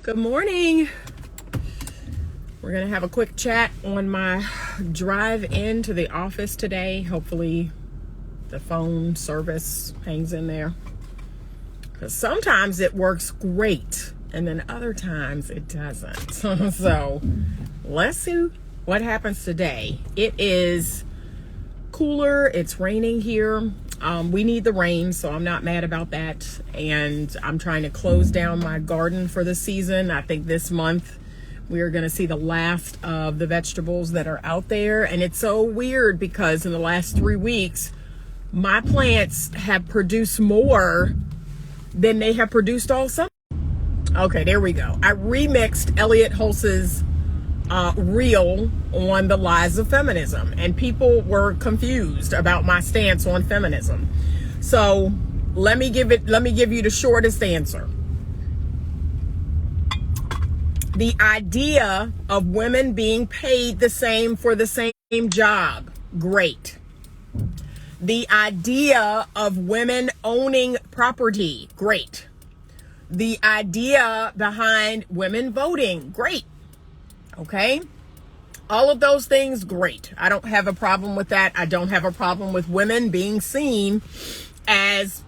Good morning. We're going to have a quick chat on my drive into the office today. Hopefully the phone service hangs in there. Because sometimes it works great and then other times it doesn't. So let's see what happens today. It is cooler. It's raining here. We need the rain, so I'm not mad about that. And I'm trying to close down my garden for the season. I think this month we are going to see the last of the vegetables that are out there. And it's so weird because in the last 3 weeks, my plants have produced more than they have produced all summer. Okay, there we go. I remixed Elliot Hulse's reel on the lies of feminism, and people were confused about my stance on feminism. So let me give you the shortest answer. The idea of women being paid the same for the same job, great. The idea of women owning property, great. The idea behind women voting, great. Okay? All of those things, great. I don't have a problem with that. I don't have a problem with women being seen as,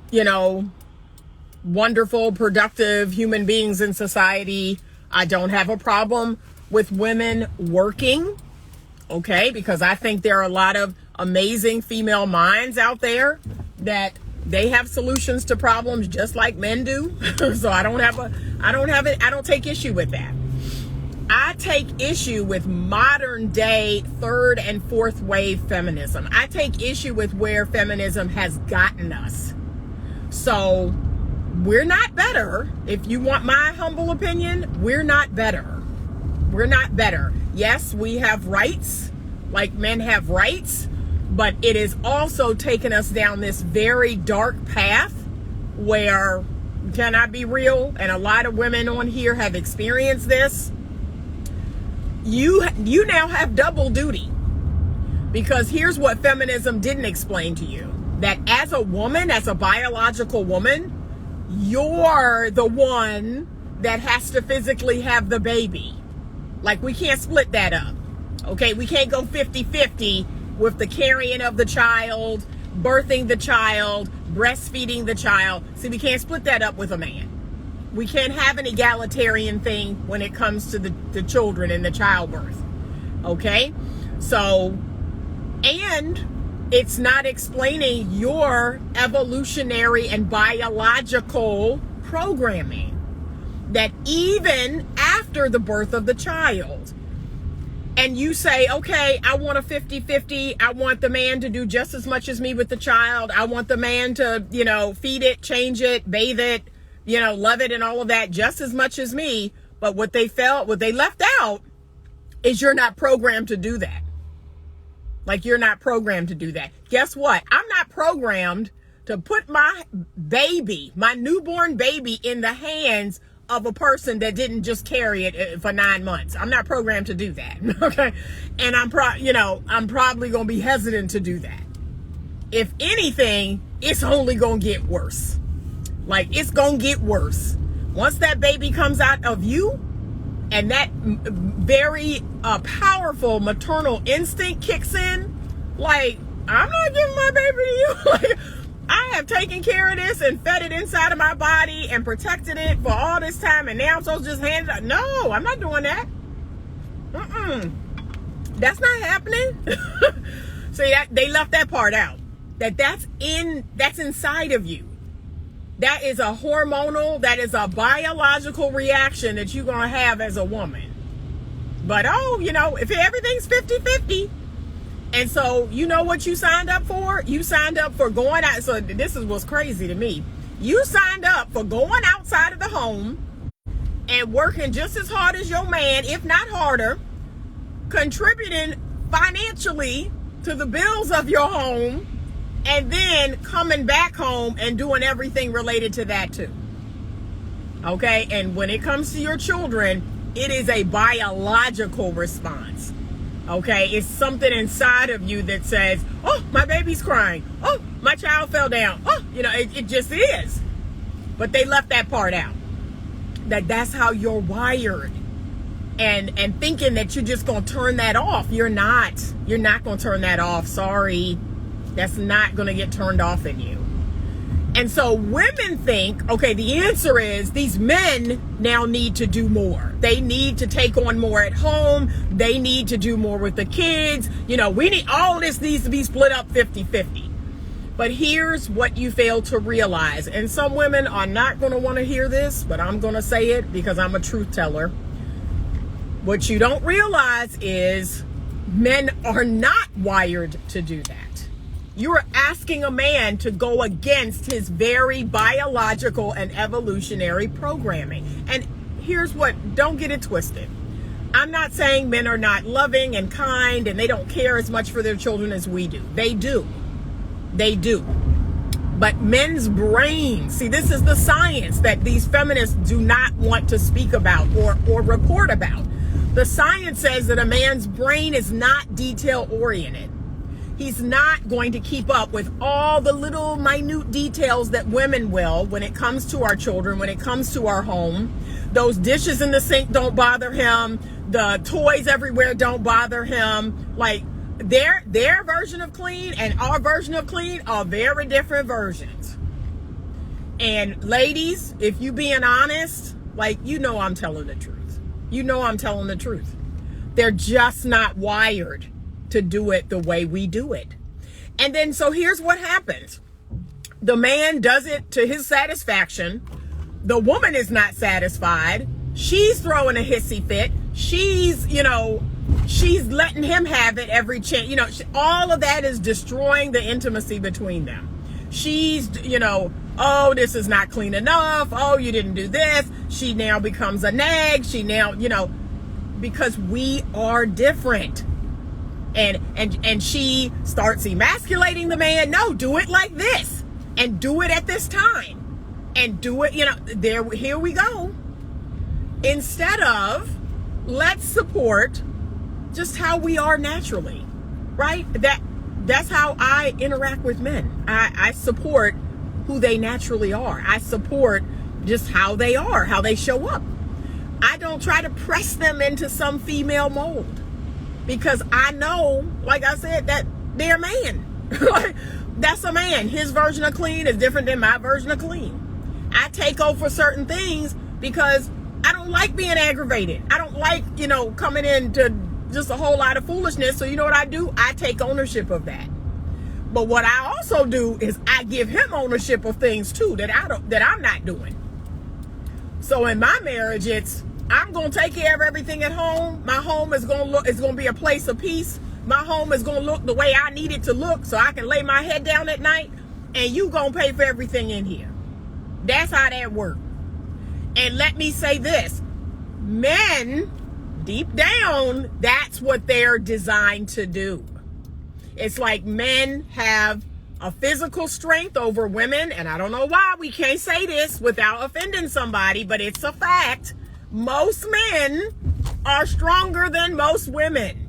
wonderful, productive human beings in society. I don't have a problem with women working, okay? Because I think there are a lot of amazing female minds out there that they have solutions to problems just like men do. So I don't take issue with that. I take issue with modern day third and fourth wave feminism. I take issue with where feminism has gotten us. So we're not better. If you want my humble opinion, we're not better. We're not better. Yes, we have rights, like men have rights, but it is also taken us down this very dark path where, can I be real? And a lot of women on here have experienced this. You now have double duty, because here's what feminism didn't explain to you, that as a woman, as a biological woman, you're the one that has to physically have the baby. Like, we can't split that up. Okay, we can't go 50-50 with the carrying of the child, birthing the child, breastfeeding the child. See, we can't split that up with a man. We can't have an egalitarian thing when it comes to the children and the childbirth. Okay? So, and it's not explaining your evolutionary and biological programming. That even after the birth of the child, and you say, okay, I want a 50-50. I want the man to do just as much as me with the child. I want the man to, feed it, change it, bathe it, love it and all of that just as much as me. But what they left out is you're not programmed to do that. Like, you're not programmed to do that. Guess what? I'm not programmed to put my baby, my newborn baby, in the hands of a person that didn't just carry it for 9 months. I'm not programmed to do that. Okay. And I'm probably going to be hesitant to do that. If anything, it's only going to get worse. Like, it's going to get worse. Once that baby comes out of you and that very powerful maternal instinct kicks in, like, I'm not giving my baby to you. Like, I have taken care of this and fed it inside of my body and protected it for all this time, and now I'm supposed to just hand it out. No, I'm not doing that. That's not happening. See, they left that part out. That's inside of you. That is a hormonal, that is a biological reaction that you're going to have as a woman. But, if everything's 50-50, and so you know what you signed up for? You signed up for going out. So this is what's crazy to me. You signed up for going outside of the home and working just as hard as your man, if not harder, contributing financially to the bills of your home, and then coming back home and doing everything related to that too. Okay? And when it comes to your children, it is a biological response. Okay? It's something inside of you that says, oh, my baby's crying. Oh, my child fell down. Oh, it just is. But they left that part out. that's how you're wired. And thinking that you're just going to turn that off. You're not going to turn that off. Sorry. That's not going to get turned off in you. And so women think, okay, the answer is these men now need to do more. They need to take on more at home. They need to do more with the kids. All this needs to be split up 50-50. But here's what you fail to realize. And some women are not going to want to hear this, but I'm going to say it because I'm a truth teller. What you don't realize is men are not wired to do that. You're asking a man to go against his very biological and evolutionary programming. And here's what, don't get it twisted. I'm not saying men are not loving and kind and they don't care as much for their children as we do. They do. They do. But men's brains, see, this is the science that these feminists do not want to speak about or report about. The science says that a man's brain is not detail oriented. He's not going to keep up with all the little minute details that women will when it comes to our children, when it comes to our home. Those dishes in the sink don't bother him. The toys everywhere don't bother him. Like their version of clean and our version of clean are very different versions. And ladies, if you being honest, I'm telling the truth. I'm telling the truth. They're just not wired to do it the way we do it. And then, so here's what happens. The man does it to his satisfaction. The woman is not satisfied. She's throwing a hissy fit. She's letting him have it every chance. All of that is destroying the intimacy between them. She's, oh, this is not clean enough. Oh, you didn't do this. She now becomes a nag. She now, because we are different. And she starts emasculating the man. No, do it like this. And do it at this time. And do it, here we go. Instead of, let's support just how we are naturally, right? That's how I interact with men. I support who they naturally are. I support just how they are, how they show up. I don't try to press them into some female mold. Because I know, like I said, that they're a man. That's a man. His version of clean is different than my version of clean. I take over certain things because I don't like being aggravated. I don't like, coming into just a whole lot of foolishness. So you know what I do? I take ownership of that. But what I also do is I give him ownership of things too that I'm not doing. So in my marriage, I'm going to take care of everything at home. My home is going to be a place of peace. My home is going to look the way I need it to look so I can lay my head down at night, and you going to pay for everything in here. That's how that works. And let me say this. Men, deep down, that's what they're designed to do. It's like men have a physical strength over women, and I don't know why we can't say this without offending somebody, but it's a fact. Most men are stronger than most women.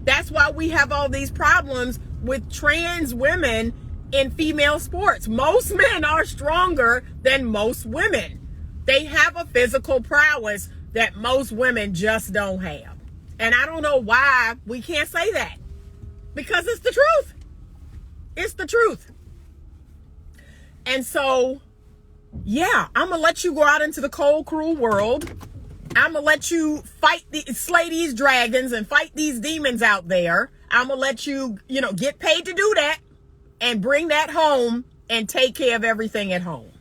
That's why we have all these problems with trans women in female sports. Most men are stronger than most women. They have a physical prowess that most women just don't have. And I don't know why we can't say that. Because it's the truth. It's the truth. And so, yeah, I'm going to let you go out into the cold, cruel world. I'm going to let you slay these dragons and fight these demons out there. I'm going to let you, get paid to do that and bring that home and take care of everything at home.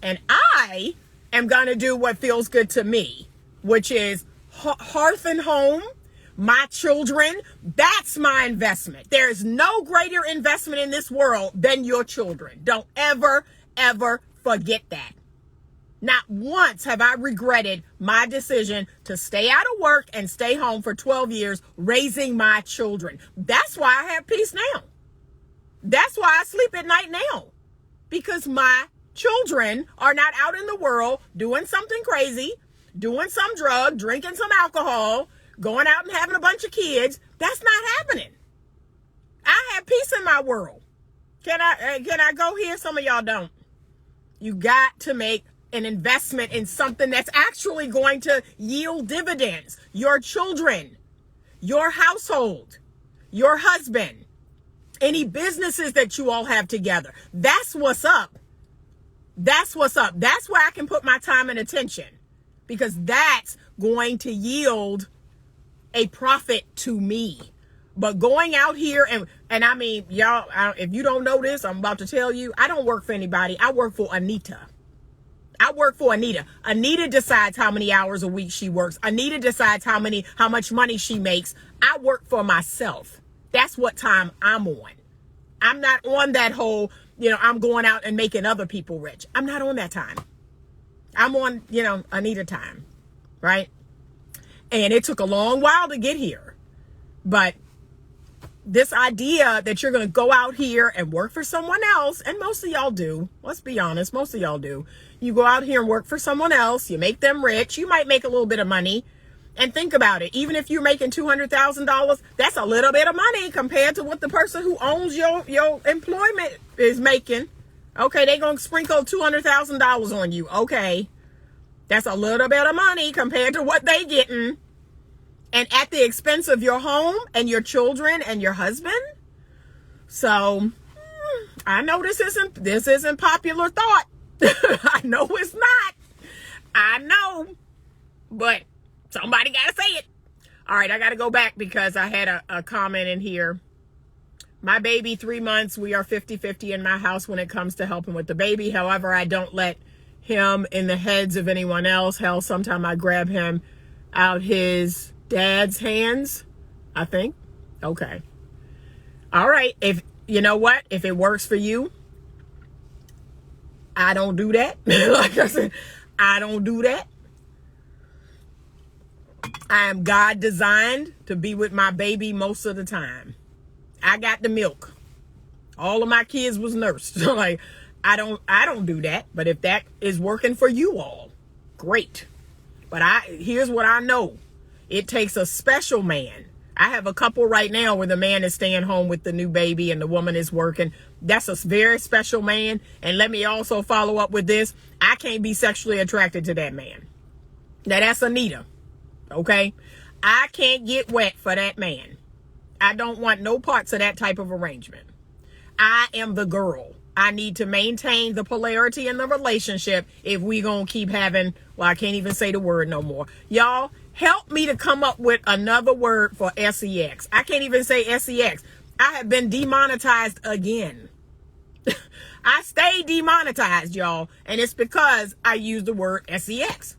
And I am going to do what feels good to me, which is hearth and home, my children. That's my investment. There is no greater investment in this world than your children. Don't ever, ever forget that. Not once have I regretted my decision to stay out of work and stay home for 12 years raising my children. That's why I have peace now. That's why I sleep at night now. Because my children are not out in the world doing something crazy, doing some drug, drinking some alcohol, going out and having a bunch of kids. That's not happening. I have peace in my world. Can I go here? Some of y'all don't. You got to make an investment in something that's actually going to yield dividends. Your children, your household, your husband, any businesses that you all have together. That's what's up. That's what's up. That's where I can put my time and attention, because that's going to yield a profit to me. But going out here and I mean, y'all, if you don't know this, I'm about to tell you, I don't work for anybody. I work for Anita. I work for Anita. Anita decides how many hours a week she works. Anita decides how much money she makes. I work for myself. That's what time I'm on. I'm not on that whole, I'm going out and making other people rich. I'm not on that time. I'm on, Anita time, right? And it took a long while to get here. But this idea that you're going to go out here and work for someone else, and most of y'all do, let's be honest, most of y'all do. You go out here and work for someone else, you make them rich, you might make a little bit of money. And think about it, even if you're making $200,000, that's a little bit of money compared to what the person who owns your employment is making. Okay, they're going to sprinkle $200,000 on you. Okay, that's a little bit of money compared to what they getting. And at the expense of your home and your children and your husband. So I know this isn't popular thought. I know it's not. I know. But somebody got to say it. All right, I got to go back because I had a comment in here. My baby, 3 months, we are 50-50 in my house when it comes to helping with the baby. However, I don't let him in the heads of anyone else. Hell, sometimes I grab him out his dad's hands, I think. Okay. All right. If you know what, if it works for you, I don't do that. Like I said, I don't do that. I am God designed to be with my baby most of the time. I got the milk. All of my kids was nursed. Like, I don't do that. But if that is working for you all, great. But here's what I know. It takes a special man. I have a couple right now where the man is staying home with the new baby and the woman is working. That's a very special man. And let me also follow up with this. I can't be sexually attracted to that man. Now that's Anita. Okay? I can't get wet for that man. I don't want no parts of that type of arrangement. I am the girl. I need to maintain the polarity in the relationship if we gonna keep having, well, I can't even say the word no more. Y'all, help me to come up with another word for sex. I can't even say sex. I have been demonetized again. I stay demonetized, y'all. And it's because I use the word sex.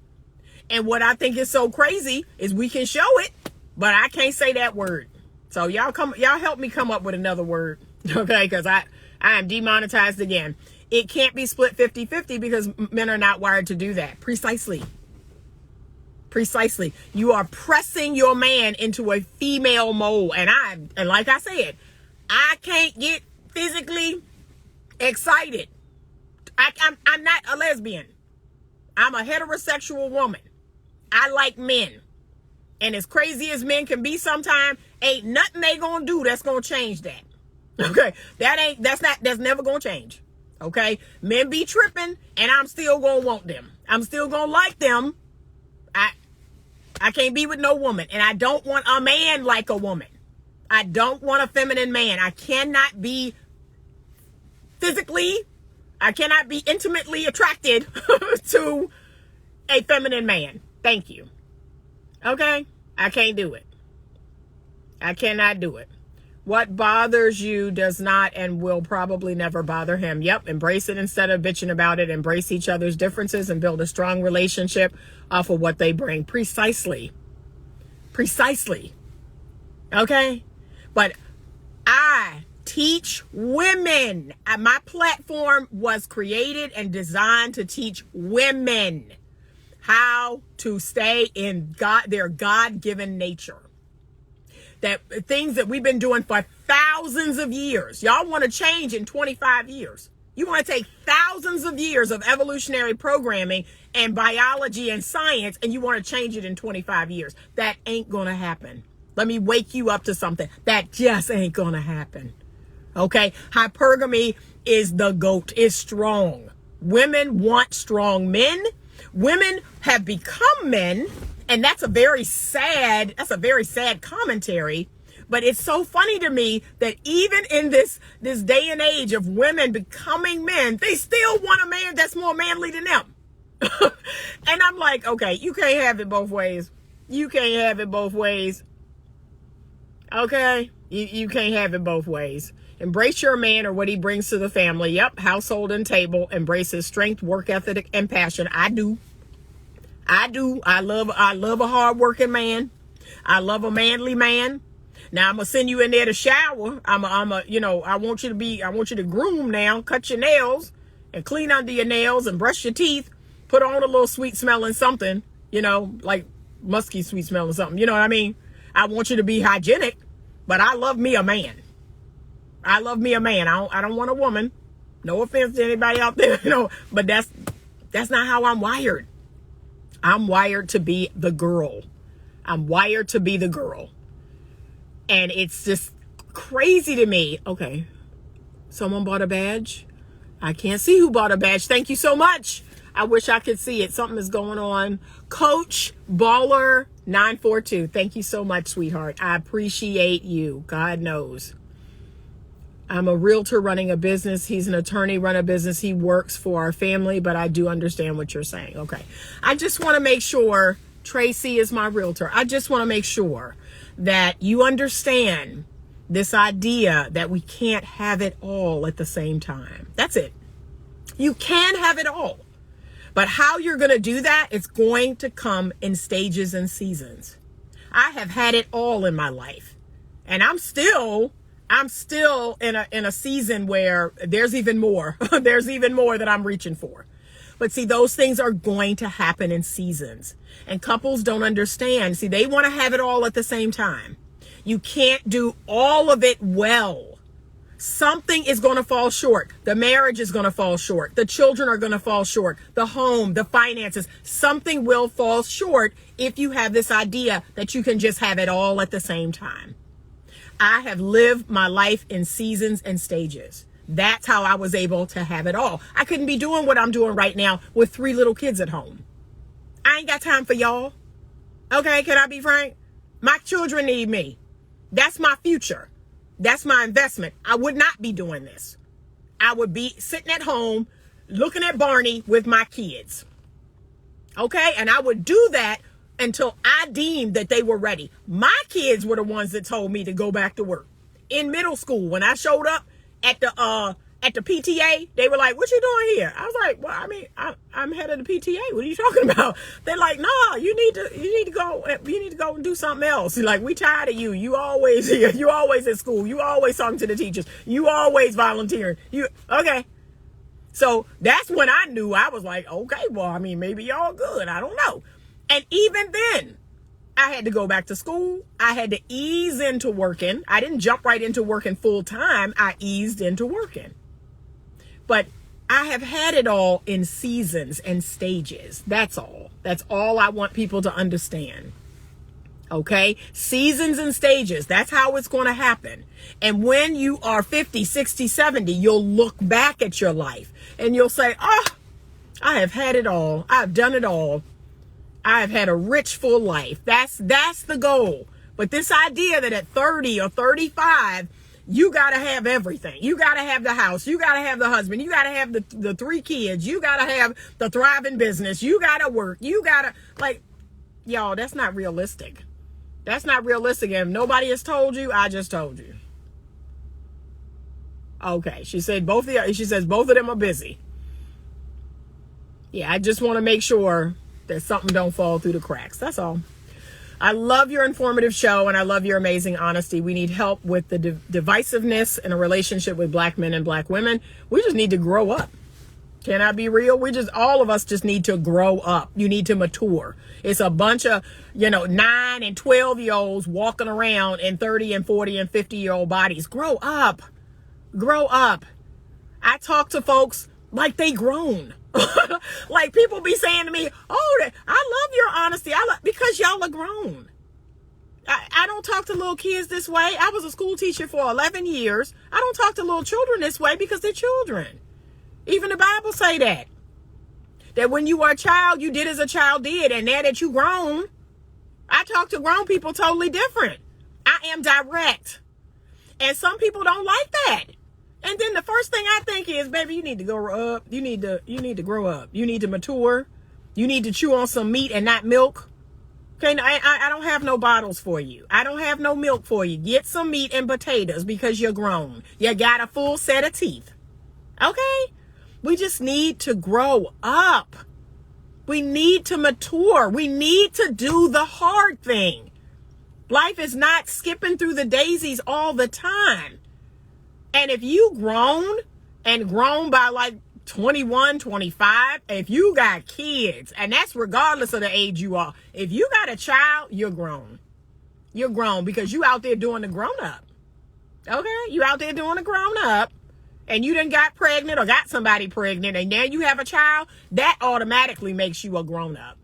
And what I think is so crazy is we can show it, but I can't say that word. So y'all help me come up with another word. Okay, because I am demonetized again. It can't be split 50-50 because men are not wired to do that. Precisely. You are pressing your man into a female mold. And like I said, I can't get physically excited. I'm not a lesbian. I'm a heterosexual woman. I like men. And as crazy as men can be sometimes, ain't nothing they gonna do that's gonna change that. Okay? That's never gonna change. Okay? Men be tripping and I'm still gonna want them. I'm still gonna like them. I can't be with no woman. And I don't want a man like a woman. I don't want a feminine man. I cannot be intimately attracted to a feminine man. Thank you. Okay? I can't do it. I cannot do it. What bothers you does not and will probably never bother him. Yep, embrace it instead of bitching about it. Embrace each other's differences and build a strong relationship off of what they bring. Precisely. Okay? But I teach women. My platform was created and designed to teach women how to stay in their God-given nature. That things that we've been doing for thousands of years. Y'all want to change in 25 years. You want to take thousands of years of evolutionary programming and biology and science, and you want to change it in 25 years. That ain't going to happen. Let me wake you up to something. That just ain't going to happen. Okay? Hypergamy is the GOAT. It's strong. Women want strong men. Women have become men, and that's a very sad commentary. But it's so funny to me that even in this day and age of women becoming men, they still want a man that's more manly than them. And I'm like, okay, you can't have it both ways. You can't have it both ways. Okay? You can't have it both ways. Embrace your man or what he brings to the family. Yep, household and table. Embrace his strength, work ethic, and passion. I do. I love a hardworking man. I love a manly man. Now I'm gonna send you in there to shower. I want you to groom now, cut your nails and clean under your nails and brush your teeth. Put on a little sweet smelling something, like musky sweet smelling something. You know what I mean? I want you to be hygienic, but I love me a man. I love me a man. I don't want a woman. No offense to anybody out there, but that's not how I'm wired. I'm wired to be the girl. I'm wired to be the girl. And it's just crazy to me. Okay. Someone bought a badge. I can't see who bought a badge. Thank you so much. I wish I could see it. Something is going on. Coach Baller 942. Thank you so much, sweetheart. I appreciate you. God knows. I'm a realtor running a business. He's an attorney running a business. He works for our family, but I do understand what you're saying. Okay. I just want to make sure Tracy is my realtor. I just want to make sure that you understand this idea that we can't have it all at the same time. That's it. You can have it all. But how you're going to do that, it's going to come in stages and seasons. I have had it all in my life. And I'm still in a season where there's even more. There's even more that I'm reaching for. But see, those things are going to happen in seasons. And couples don't understand. See, they want to have it all at the same time. You can't do all of it well. Something is going to fall short. The marriage is going to fall short. The children are going to fall short. The home, the finances, something will fall short if you have this idea that you can just have it all at the same time. I have lived my life in seasons and stages. That's how I was able to have it all. I couldn't be doing what I'm doing right now with 3 little kids at home. I ain't got time for y'all. Okay, can I be frank? My children need me. That's my future. That's my investment. I would not be doing this. I would be sitting at home looking at Barney with my kids. Okay? And I would do that until I deemed that they were ready. My kids were the ones that told me to go back to work. In middle school, when I showed up at the PTA, they were like, "What you doing here?" I was like, "Well, I mean, I'm head of the PTA. What are you talking about?" They're like, "No, you need to go and do something else. Like, we tired of you. You always here. You always at school. You always talking to the teachers. You always volunteering. Okay." So that's when I knew. I was like, okay, well, I mean, maybe y'all good. I don't know. And even then, I had to go back to school. I had to ease into working. I didn't jump right into working full time. I eased into working. But I have had it all in seasons and stages. That's all. That's all I want people to understand. Okay? Seasons and stages. That's how it's going to happen. And when you are 50, 60, 70, you'll look back at your life and you'll say, "Oh, I have had it all. I've done it all. I've had a rich, full life." That's the goal. But this idea that at 30 or 35, you got to have everything. You got to have the house. You got to have the husband. You got to have the 3 kids. You got to have the thriving business. You got to work. You got to, like, y'all, that's not realistic. That's not realistic. And if nobody has told you, I just told you. Okay. She says both of them are busy. Yeah, I just want to make sure that something don't fall through the cracks. That's all. I love your informative show and I love your amazing honesty. We need help with the divisiveness in a relationship with Black men and Black women. We just need to grow up. Can I be real? All of us just need to grow up. You need to mature. It's a bunch of, 9 and 12-year-olds walking around in 30 and 40 and 50-year-old bodies. Grow up. Grow up. I talk to folks like they grown. Like people be saying to me, "Oh, I love your honesty." Because y'all are grown. I don't talk to little kids this way. I was a school teacher for 11 years. I don't talk to little children this way because they're children. Even the Bible say that. That when you were a child, you did as a child did. And now that you grown, I talk to grown people totally different. I am direct. And some people don't like that. And then the first thing I think is, baby, you need to grow up. You need to grow up. You need to mature. You need to chew on some meat and not milk. Okay, I don't have no bottles for you. I don't have no milk for you. Get some meat and potatoes because you're grown. You got a full set of teeth. Okay? We just need to grow up. We need to mature. We need to do the hard thing. Life is not skipping through the daisies all the time. And if you grown by like 21, 25, if you got kids, and that's regardless of the age you are, if you got a child, you're grown. You're grown because you out there doing the grown up. Okay? You out there doing the grown up, and you done got pregnant or got somebody pregnant, and now you have a child, that automatically makes you a grown up.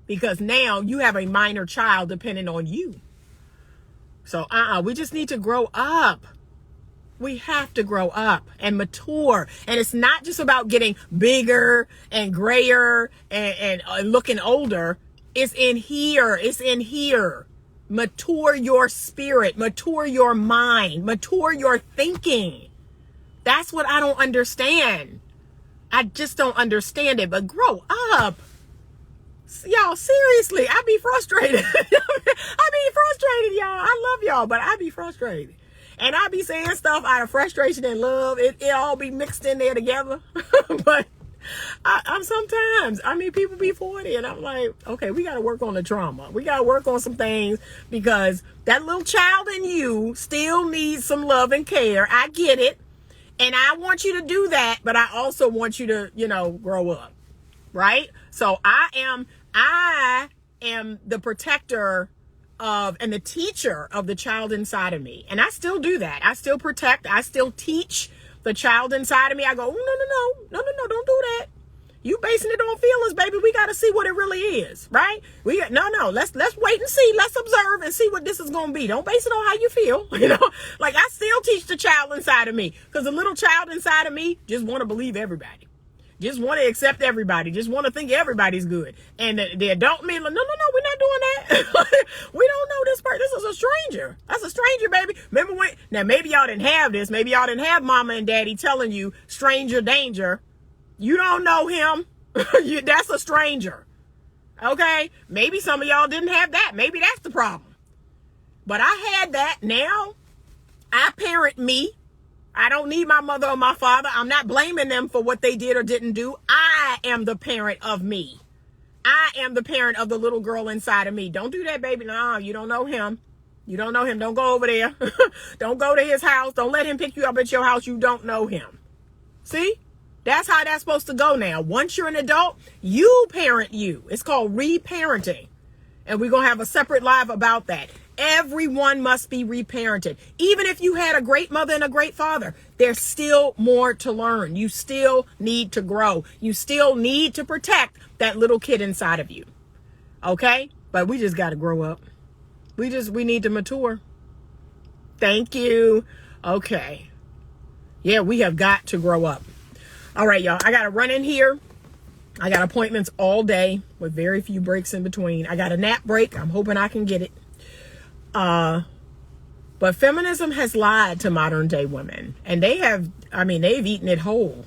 Because now you have a minor child depending on you. So we just need to grow up. We have to grow up and mature. And it's not just about getting bigger and grayer and looking older. It's in here. It's in here. Mature your spirit. Mature your mind. Mature your thinking. That's what I don't understand. I just don't understand it. But grow up. Y'all, seriously, I be frustrated. I be frustrated, y'all. I love y'all, but I be frustrated. And I be saying stuff out of frustration and love. It all be mixed in there together. But I'm sometimes, people be 40 and I'm like, okay, we got to work on the trauma. We got to work on some things because that little child in you still needs some love and care. I get it. And I want you to do that, but I also want you to, grow up. Right? So I am the protector of and the teacher of the child inside of me. And I still do that. I still protect. I still teach the child inside of me. I go, no, don't do that. You basing it on feelings, baby. We got to see what it really is, right? Let's wait and see. Let's observe and see what this is going to be. Don't base it on how you feel. Like I still teach the child inside of me because the little child inside of me just want to believe everybody. Just want to accept everybody. Just want to think everybody's good. And the adult me, like, no, we're not doing that. We don't know this person. This is a stranger. That's a stranger, baby. Remember when? Now, maybe y'all didn't have this. Maybe y'all didn't have mama and daddy telling you, stranger danger. You don't know him. That's a stranger. Okay? Maybe some of y'all didn't have that. Maybe that's the problem. But I had that. Now, I parent me. I don't need my mother or my father. I'm not blaming them for what they did or didn't do. I am the parent of me. I am the parent of the little girl inside of me. Don't do that, baby. No, you don't know him. You don't know him. Don't go over there. Don't go to his house. Don't let him pick you up at your house. You don't know him. See? That's how that's supposed to go now. Once you're an adult, you parent you. It's called reparenting. And we're going to have a separate live about that. Everyone must be reparented. Even if you had a great mother and a great father, there's still more to learn. You still need to grow. You still need to protect that little kid inside of you. Okay? But we just got to grow up. We need to mature. Thank you. Okay. Yeah, we have got to grow up. All right, y'all. I got to run in here. I got appointments all day with very few breaks in between. I got a nap break. I'm hoping I can get it. But feminism has lied to modern day women, and they've eaten it whole.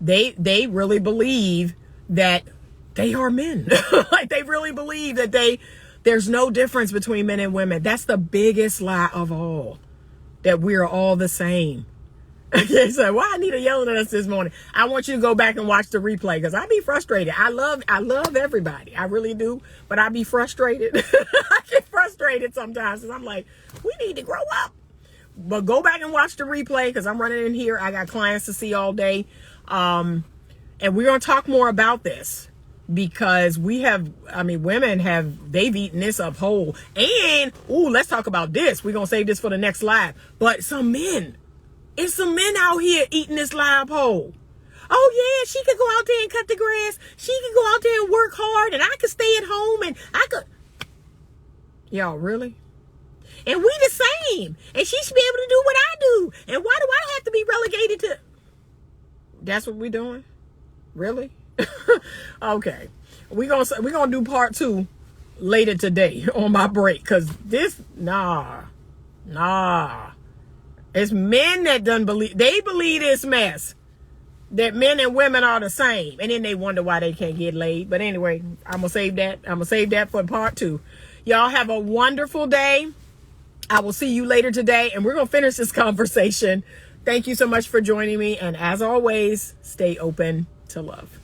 They really believe that they are men. Like they really believe that there's no difference between men and women. That's the biggest lie of all, that we're all the same. Okay, so why Anita yelling at us this morning? I want you to go back and watch the replay because I be frustrated. I love everybody. I really do, but I be frustrated. I get frustrated sometimes because I'm like, we need to grow up. But go back and watch the replay because I'm running in here. I got clients to see all day. And we're going to talk more about this because they've eaten this up whole. And, let's talk about this. We're going to save this for the next live. But some men. It's some men out here eating this live whole. Oh, yeah, she could go out there and cut the grass. She could go out there and work hard, and I could stay at home, and I could. Y'all, really? And we the same. And she should be able to do what I do. And why do I have to be relegated to? That's what we're doing? Really? Okay. We're gonna do part 2 later today on my break, because this, nah. It's men that believe this mess, that men and women are the same, and then they wonder why they can't get laid. But anyway, I'm gonna save that for part 2. Y'all have a wonderful day. I will see you later today, and we're gonna finish this conversation. Thank you so much for joining me, and as always, stay open to love.